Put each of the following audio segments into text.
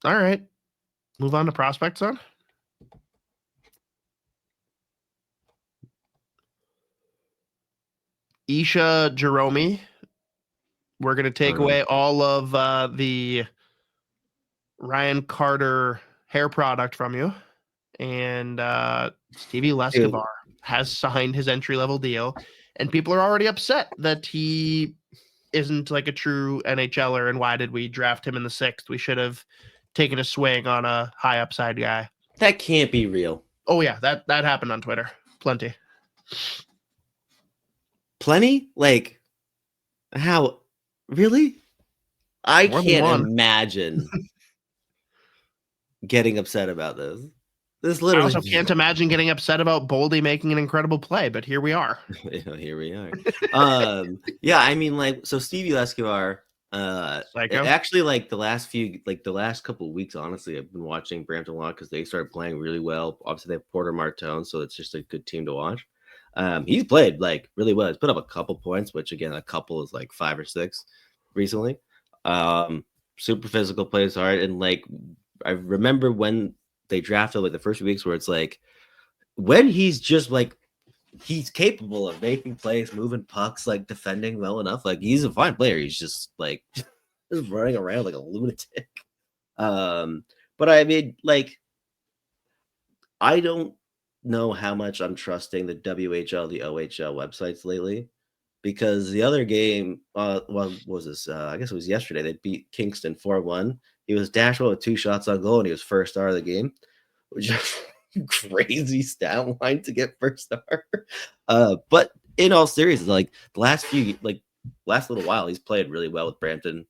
All right. Move on to prospects then. Isha.Jahromi. We're going to take away all of the Ryan Carter hair product from you. And Stevie Leskovar has signed his entry-level deal. And people are already upset that he isn't like a true NHLer. And why did we draft him in the 6th? We should have taken a swing on a high upside guy. That can't be real. Oh, yeah. That happened on Twitter. Plenty? Like, how? Really? I can't imagine getting upset about this. This literally. I also can't imagine getting upset about Boldy making an incredible play, but here we are. Here we are. Yeah, I mean, like, so Stevie Leskovar, actually, like the last couple of weeks, honestly, I've been watching Brampton a lot because they started playing really well. Obviously, they have Porter Martone, so it's just a good team to watch. He's played like really well. He's put up a couple points, which again, a couple is like 5 or 6 recently. Super physical, plays hard, and like I remember when they drafted like the first few weeks where it's like when he's just like he's capable of making plays, moving pucks, like defending well enough. Like he's a fine player. He's just like just running around like a lunatic. But I mean, like I don't know how much I'm trusting the WHL, the OHL websites lately, because the other game, what was this? I guess it was yesterday. They beat Kingston 4-1. He was dashboard with 2 shots on goal, and he was first star of the game, which is crazy stat line to get first star. But in all seriousness, like the last little while, he's played really well with Brampton.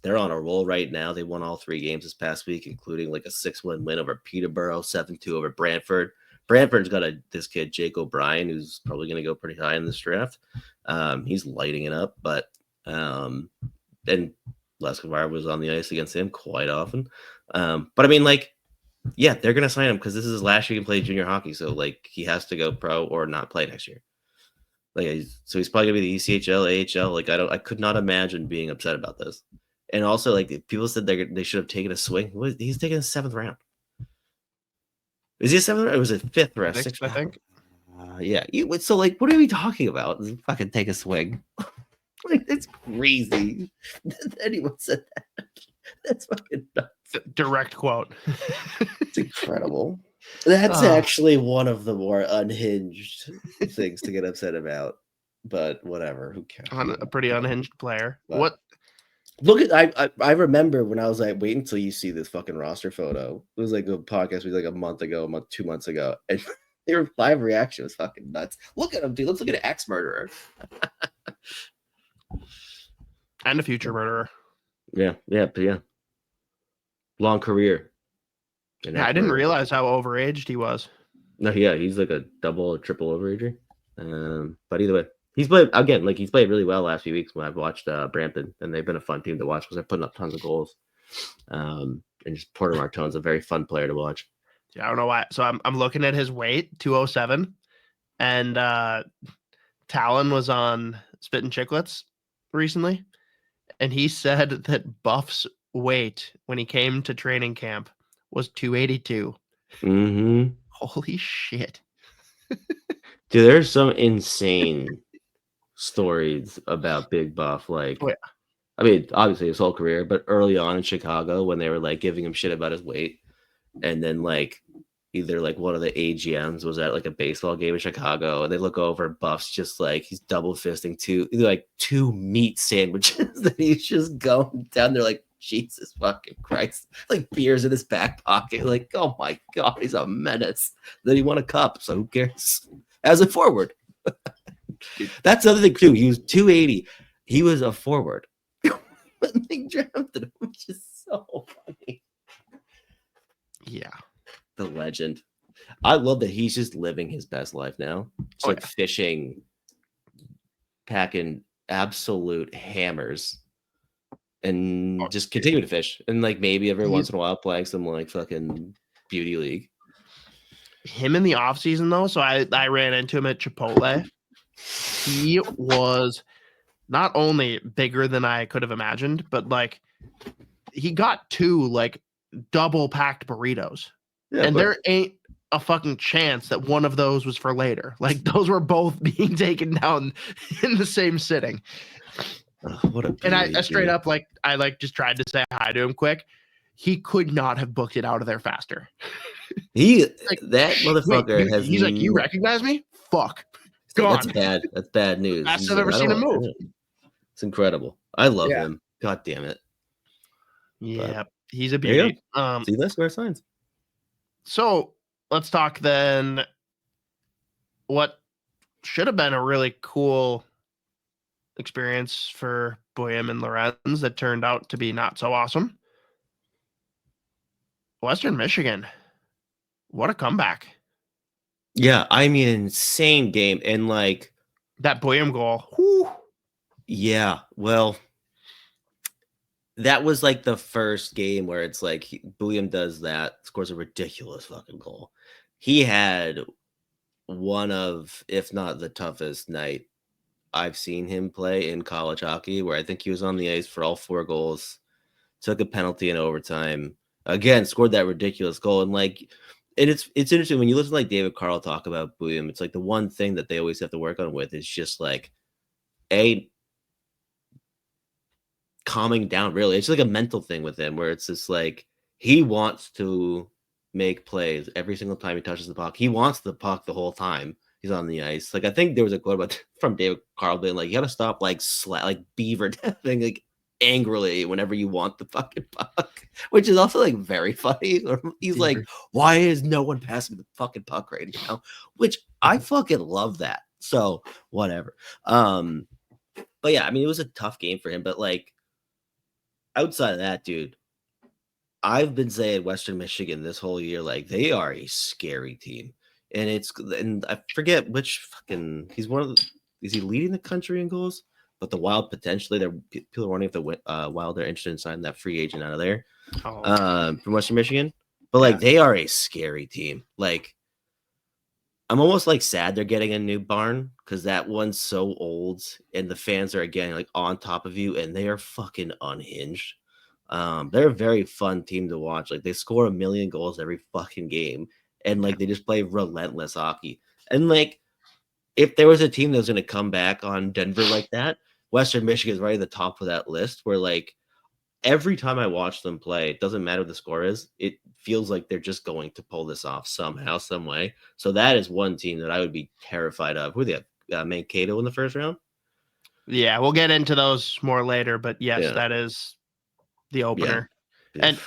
They're on a roll right now. They won all 3 games this past week, including like a 6-1 win over Peterborough, 7-2 over Brantford. Brantford's got this kid, Jake O'Brien, who's probably going to go pretty high in this draft. He's lighting it up, but and Leskovar was on the ice against him quite often. But I mean, like, yeah, they're going to sign him because this is his last year he can play junior hockey. So like he has to go pro or not play next year. Like, so he's probably going to be the ECHL, AHL. Like I could not imagine being upset about this. And also, like, people said they should have taken a swing. He's taking a 7th round. Is he a 7th round? It was a 5th or a 6th, I think. Yeah. So, like, what are we talking about? Fucking take a swing. Like, it's crazy that anyone said that. That's fucking nuts. Direct quote. It's incredible. That's actually one of the more unhinged things to get upset about. But whatever. Who cares? A pretty unhinged player. But, what? Look at I remember when I was like, wait until you see this fucking roster photo. It was like a podcast we did like a month ago, 2 months ago, and their live reaction was fucking nuts. Look at him, dude. Let's look at an ex-murderer. And a future murderer. Yeah. Long career. Yeah, I didn't realize how overaged he was. No, yeah, he's like a double or triple overager. But either way. He's played really well last few weeks when I've watched Brampton, and they've been a fun team to watch because they're putting up tons of goals. And just Porter Martone's a very fun player to watch. Yeah, I don't know why. So I'm looking at his weight, 207, and Talon was on Spit and Chicklets recently, and he said that Buff's weight when he came to training camp was 282. Mm-hmm. Holy shit. Dude, there's some insane stories about Big Buff. Like, oh, yeah. I mean, obviously his whole career, but early on in Chicago when they were like giving him shit about his weight, and then like either like one of the AGMs was at like a baseball game in Chicago, and they look over, Buff's just like he's double fisting 2 meat sandwiches that he's just going down there like, Jesus fucking Christ, like beers in his back pocket, like, oh my god, he's a menace. Then he won a cup, so who cares? As a forward. That's the other thing too. He was 280. He was a forward when they drafted him, which is so funny. Yeah, the legend. I love that he's just living his best life now. Just fishing, packing absolute hammers, and just continue to fish. And like maybe every once in a while playing some like fucking beauty league. Him in the off season though, so I ran into him at Chipotle. He was not only bigger than I could have imagined, but like he got 2 like double packed burritos. Yeah, and there ain't a fucking chance that one of those was for later. Like those were both being taken down in the same sitting. What a beauty, and I straight up I just tried to say hi to him quick. He could not have booked it out of there faster. That motherfucker has. He's like, you recognize me? Fuck. Gone. That's bad. That's bad news. I've ever seen him move. It's incredible. I love him. God damn it. Yeah, he's a beauty. See, that's where signs. So let's talk then. What should have been a really cool experience for buium and Lorenz that turned out to be not so awesome. Western Michigan. What a comeback. Yeah, I mean, insane game. And like that buium goal. Whew. Yeah, well, that was like the first game where it's like buium does that, scores a ridiculous fucking goal. He had one of, if not the toughest night I've seen him play in college hockey, where I think he was on the ice for all 4 goals, took a penalty in overtime, again, scored that ridiculous goal. And like, and it's interesting when you listen to like David Carl talk about buium, it's like the one thing that they always have to work on with is just like calming down, really. It's like a mental thing with him where it's just like he wants to make plays every single time he touches the puck. He wants the puck the whole time he's on the ice. Like I think there was a quote about from David Carl being like, you gotta stop like beaver deathing like angrily whenever you want the fucking puck, which is also like very funny. He's like, why is no one passing the fucking puck right now? Which I fucking love that. So whatever. But yeah, I mean, it was a tough game for him, but like outside of that, dude, I've been saying Western Michigan this whole year, like they are a scary team. And I forget which fucking is he leading the country in goals? But the Wild potentially, people are wondering if the Wild are interested in signing that free agent out of there from Western Michigan. But like they are a scary team. Like I'm almost like sad they're getting a new barn because that one's so old and the fans are again like on top of you and they are fucking unhinged. They're a very fun team to watch. Like they score 1 million goals every fucking game and like they just play relentless hockey. And like if there was a team that was going to come back on Denver like that, Western Michigan is right at the top of that list where like every time I watch them play, it doesn't matter what the score is. It feels like they're just going to pull this off somehow, some way. So that is one team that I would be terrified of. Who they have? Mankato in the first round? Yeah, we'll get into those more later, but yes, that is the opener. Yeah. And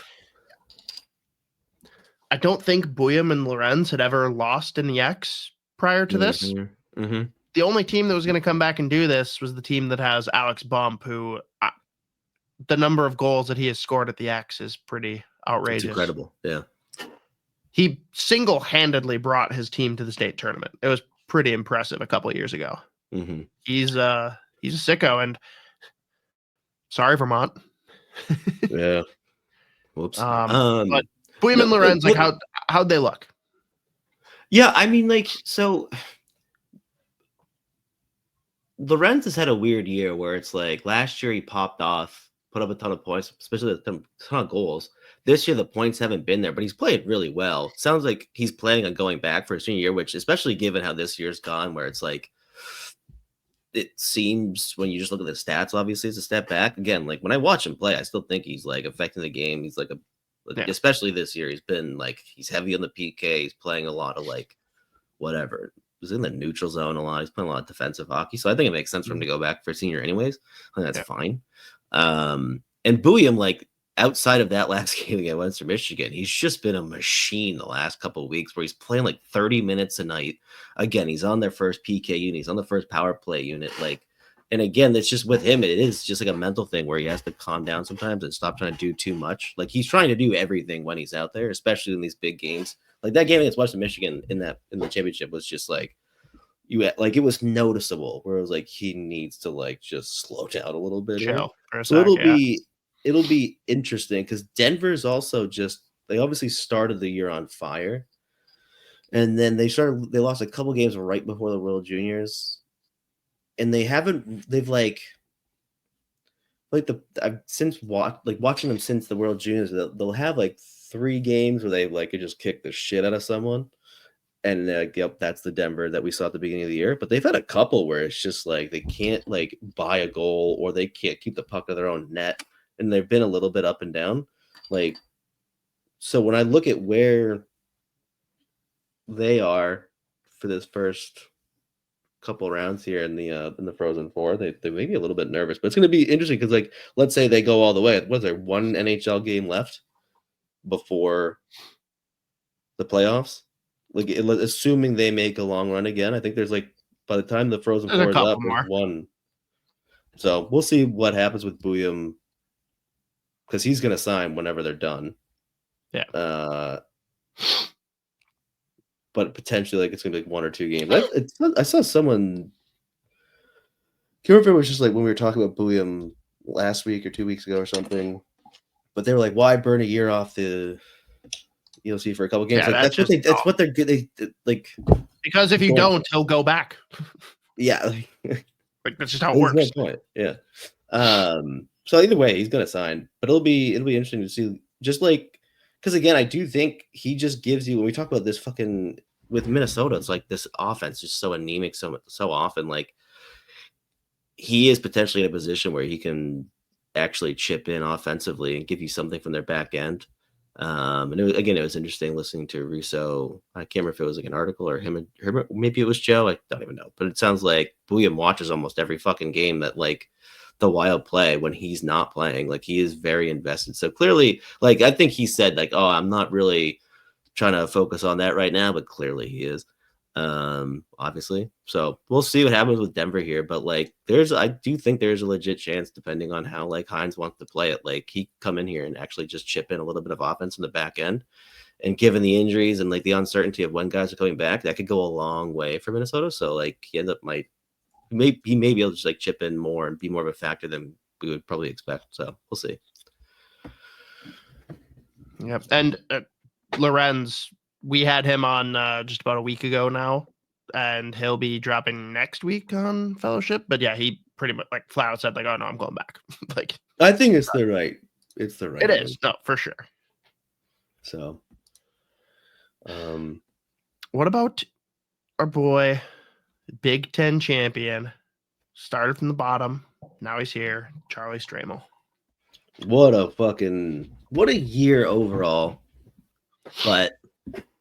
I don't think buium and Lorenz had ever lost in the X prior to this. Mm-hmm. The only team that was going to come back and do this was the team that has Alex Bump, who the number of goals that he has scored at the X is pretty outrageous. It's incredible. Yeah. He single-handedly brought his team to the state tournament. It was pretty impressive a couple of years ago. Mm-hmm. He's a sicko, and sorry, Vermont. Yeah. Whoops. But buium and Lorenz, like how'd they look? Yeah, I mean, like, so Lorenz has had a weird year where it's like last year he popped off, put up a ton of points, especially a ton of goals. This year the points haven't been there, but he's played really well. Sounds like he's planning on going back for his senior year, which especially given how this year's gone, where it's like it seems when you just look at the stats, obviously it's a step back. Again, like when I watch him play, I still think he's like affecting the game. He's like especially this year, he's been like he's heavy on the PK. He's playing a lot of like whatever. He's in the neutral zone a lot. He's playing a lot of defensive hockey. So I think it makes sense for him to go back for senior anyways. I think that's fine. And buium, like outside of that last game against Western Michigan, he's just been a machine the last couple of weeks where he's playing like 30 minutes a night. Again, he's on their first PK unit. He's on the first power play unit. Like, and again, it's just with him, it is just like a mental thing where he has to calm down sometimes and stop trying to do too much. Like he's trying to do everything when he's out there, especially in these big games. Like that game against Western Michigan in the championship was just like it was noticeable where it was like he needs to like just slow down a little bit. So it'll be interesting because Denver's also they obviously started the year on fire, and then they lost a couple games right before the World Juniors, and they've like watching them since the World Juniors, they'll have like 3 games where they like could just kick the shit out of someone, and yep, that's the Denver that we saw at the beginning of the year. But they've had a couple where it's just like they can't like buy a goal or they can't keep the puck in their own net, and they've been a little bit up and down. Like, so when I look at where they are for this first couple rounds here in the Frozen Four, they may be a little bit nervous, but it's going to be interesting because, like, let's say they go all the way. Was there one NHL game left before the playoffs? Like, assuming they make a long run again, I think there's like by the time the Frozen Four is up, there's one. So we'll see what happens with buium because he's going to sign whenever they're done. Yeah. But potentially, like, it's gonna be like 1 or 2 games. I saw someone. Can't remember if it was just like when we were talking about buium last week or 2 weeks ago or something. But they were like, "Why burn a year off the ELC for a couple games?" Yeah, like, that's what they're good. They like because if you don't, he'll go back. Yeah, like that's just how it works. No point. Yeah. So either way, he's gonna sign, but it'll be interesting to see. Just like. Because again, I do think he just gives you when we talk about this fucking with Minnesota, it's like this offense is so anemic so often. Like he is potentially in a position where he can actually chip in offensively and give you something from their back end. And it was interesting listening to Russo. I can't remember if it was like an article or him, maybe it was Joe. I don't even know, but it sounds like buium watches almost every fucking game that like the Wild play when he's not playing. Like he is very invested. So clearly, like I think he said like, "Oh, I'm not really trying to focus on that right now," but clearly he is. Obviously. So we'll see what happens with Denver here. But like I do think there's a legit chance, depending on how like Hines wants to play it, like he come in here and actually just chip in a little bit of offense in the back end. And given the injuries and like the uncertainty of when guys are coming back, that could go a long way for Minnesota. So like he may be able to just like chip in more and be more of a factor than we would probably expect. So we'll see. Yep. And Lorenz, we had him on just about a week ago now, and he'll be dropping next week on Fellowship. But yeah, he pretty much like flat out said like, "Oh no, I'm going back." Like I think it's the right. It is no for sure. So, what about our boy? Big Ten champion, started from the bottom. Now he's here. Charlie Stramel. What a year overall. But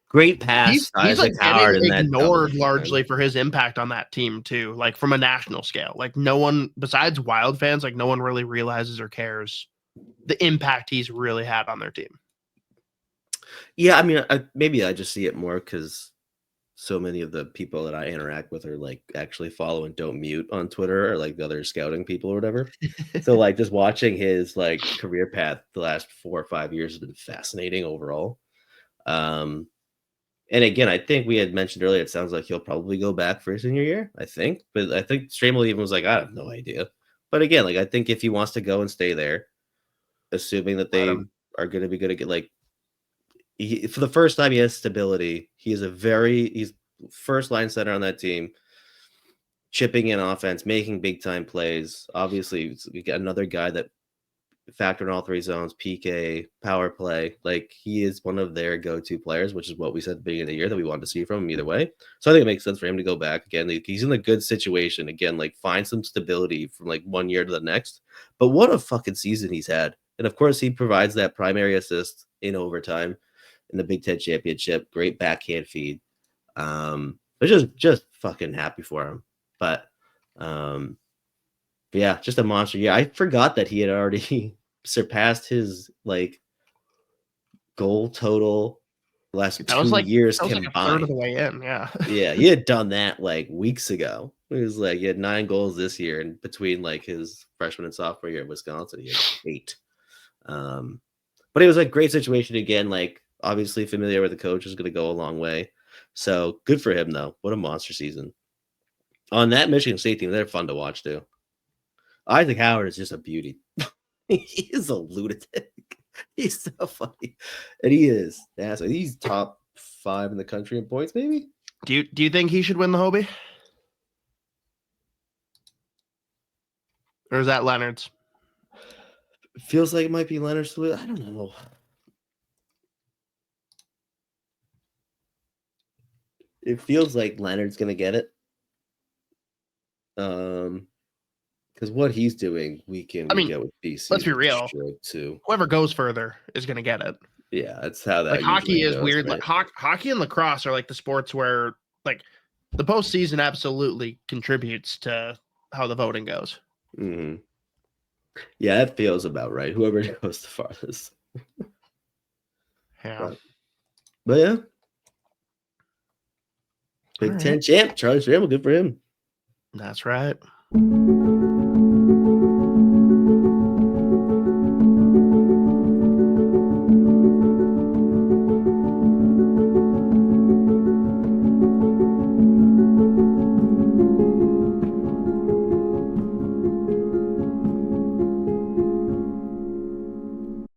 great pass. He's like getting ignored largely for his impact on that team too. Like from a national scale, like no one besides Wild fans, like no one really realizes or cares the impact he's really had on their team. Yeah, I mean, maybe I just see it more because so many of the people that I interact with are like actually follow and don't mute on Twitter or like the other scouting people or whatever. So like just watching his like career path the last 4 or 5 years has been fascinating overall. And again, I think we had mentioned earlier, it sounds like he'll probably go back for his senior year, I think. But I think Stramel even was like, I have no idea. But again, like I think if he wants to go and stay there, assuming that they are going to be good at like for the first time, he has stability. He's first line center on that team, chipping in offense, making big time plays. Obviously, we got another guy that factored in all 3 zones, PK, power play. Like he is one of their go-to players, which is what we said at the beginning of the year that we wanted to see from him either way. So I think it makes sense for him to go back again. Like, he's in a good situation again, like find some stability from like one year to the next. But what a fucking season he's had. And of course, he provides that primary assist in overtime in the Big Ten championship. Great backhand feed. But just fucking happy for him. But yeah, just a monster. Yeah, I forgot that he had already surpassed his like goal total the last 2 years combined. Like a third of the way in, yeah. Yeah, he had done that like weeks ago. It was like he had 9 goals this year, and between like his freshman and sophomore year at Wisconsin, he had 8. But it was a great situation again. Like obviously familiar with the coach is going to go a long way. So good for him though. What a monster season. On that Michigan State team, they're fun to watch too. Isaac Howard is just a beauty. He is a lunatic. He's so funny. And he is. He's top 5 in the country in points, maybe? Do you think he should win the Hobie? Or is that Leonard's? Feels like it might be Leonard Swift. I don't know. It feels like Leonard's gonna get it. Because what he's doing week in, week out with BC. Let's be real. Too. Whoever goes further is gonna get it. Yeah, that's how that. Like hockey is goes, weird. right? Like hockey and lacrosse are like the sports where like the postseason absolutely contributes to how the voting goes. Mm-hmm. Yeah, it feels about right. Whoever goes the farthest. Yeah. But yeah. Big Ten champ, Charlie Stramel, good for him. That's right.